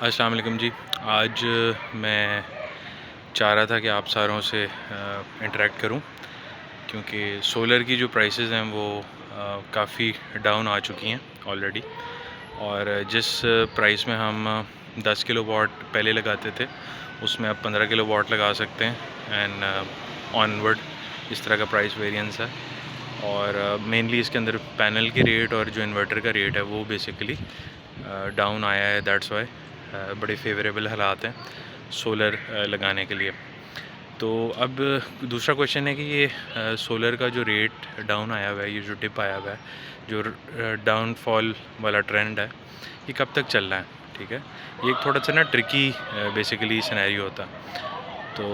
अस्सलाम वालेकुम जी। आज मैं चाह रहा था कि आप सारों से इंटरेक्ट करूं, क्योंकि सोलर की जो प्राइसेस हैं वो काफ़ी डाउन आ चुकी हैं ऑलरेडी। और जिस प्राइस में हम 10 किलो वाट पहले लगाते थे, उसमें अब 15 किलो वाट लगा सकते हैं एंड ऑनवर्ड इस तरह का प्राइस वेरिएंस है। और मेनली इसके अंदर पैनल के रेट और जो इन्वर्टर का रेट है वो बेसिकली डाउन आया है। दैट्स वाई बड़े फेवरेबल हालात हैं सोलर लगाने के लिए। तो अब दूसरा क्वेश्चन है कि ये सोलर का जो रेट डाउन आया हुआ है, ये जो डिप आया हुआ है, जो डाउनफॉल वाला ट्रेंड है, ये कब तक चल रहा है? ठीक है, ये एक थोड़ा सा ना ट्रिकी बेसिकली सिनेरियो होता है। तो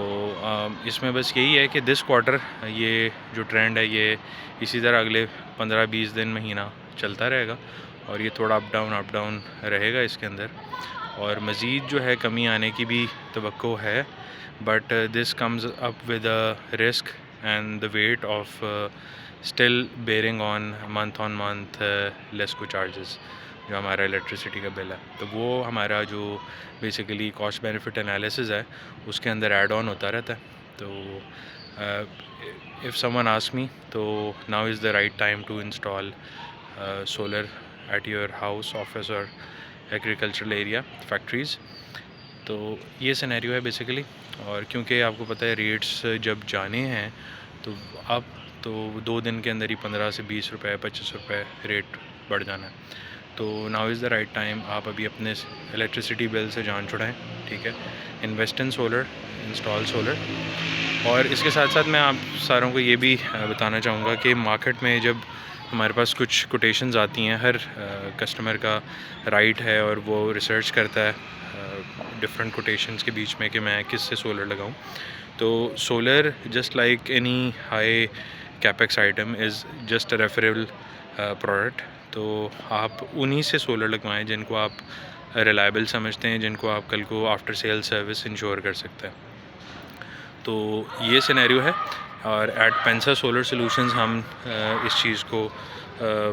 इसमें बस यही है कि दिस क्वार्टर ये जो ट्रेंड है ये इसी तरह अगले 15-20 दिन महीना चलता रहेगा और ये थोड़ा अप डाउन रहेगा इसके अंदर। और मज़ीद जो है कमी आने की भी तवक्को है, but this comes up with a risk and the weight of still bearing on month LESCO charges. जो हमारा इलेक्ट्रिसिटी का बिल है, तो वो हमारा जो बेसिकली कॉस्ट बेनिफिट एनालिसिस है उसके अंदर ऐड ऑन होता रहता है। तो इफ़ समवन आस्क मी, तो now is the right time to install solar at your house, office और एग्रीकल्चरल एरिया, फैक्ट्रीज़। तो ये सिनेरियो है बेसिकली। और क्योंकि आपको पता है रेट्स जब जाने हैं तो अब तो 2 दिन के अंदर ही 15 से 20 रुपये 25 रुपये रेट बढ़ जाना है। तो now is the right time, आप अभी अपने इलेक्ट्रिसिटी बिल से जान छुड़ाएं। ठीक है, invest in solar, install solar. और इसके साथ साथ मैं आप सारों को ये भी बताना चाहूँगा कि मार्केट में जब हमारे पास कुछ कोटेशंस आती हैं, हर कस्टमर का राइट है और वो रिसर्च करता है डिफरेंट कोटेशंस के बीच में कि मैं किस से सोलर लगाऊं। तो solar just like any high capex item is just a referable product. तो आप उन्हीं से सोलर लगवाएं जिनको आप रिलायबल समझते हैं, जिनको आप कल को आफ्टर सेल सर्विस इंश्योर कर सकते हैं। तो ये सिनेरियो है। और एट पेंसा सोलर सॉल्यूशंस हम इस चीज़ को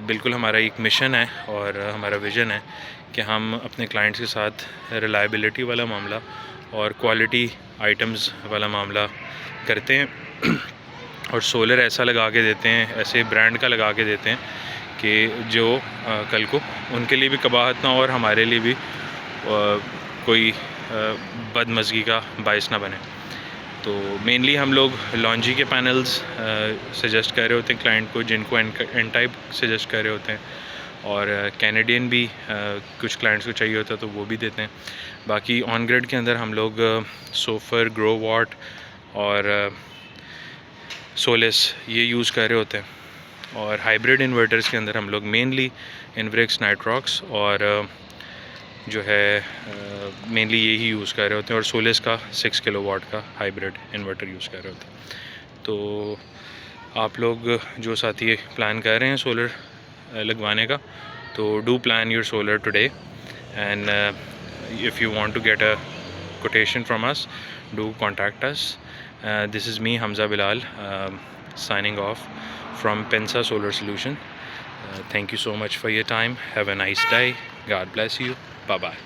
बिल्कुल हमारा एक मिशन है और हमारा विज़न है कि हम अपने क्लाइंट्स के साथ रिलायबिलिटी वाला मामला और क्वालिटी आइटम्स वाला मामला करते हैं और सोलर ऐसा लगा के देते हैं, ऐसे ब्रांड का लगा के देते हैं कि जो कल को उनके लिए भी कबाहत ना हो और हमारे लिए भी कोई बदमज़गी का बायस ना बने। तो मेनली हम लोग लॉन्जी के पैनल्स सजेस्ट कर रहे होते हैं क्लाइंट को, जिनको एन टाइप सजेस्ट कर रहे होते हैं। और कैनेडियन भी कुछ क्लाइंट्स को चाहिए होता है तो वो भी देते हैं। बाकी ऑन ग्रिड के अंदर हम लोग सोफर, ग्रो वॉट और सोलिस ये यूज़ कर रहे होते हैं। और हाइब्रिड इन्वर्टर्स के अंदर हम लोग मेनली इन्व्रिक्स, नाइट्रॉक्स और जो है मेनली यही यूज़ कर रहे होते हैं। और सोलिस का 6 किलो वाट का हाइब्रिड इन्वर्टर यूज़ कर रहे होते हैं। तो आप लोग जो साथी प्लान कर रहे हैं सोलर लगवाने का, तो do plan your solar today. And if you want to get a quotation from us, do contact us. This is me, Hamza Bilal, signing off from Pensa Solar Solution. Thank you so much for your time. Have a nice day. God bless you. Bye bye.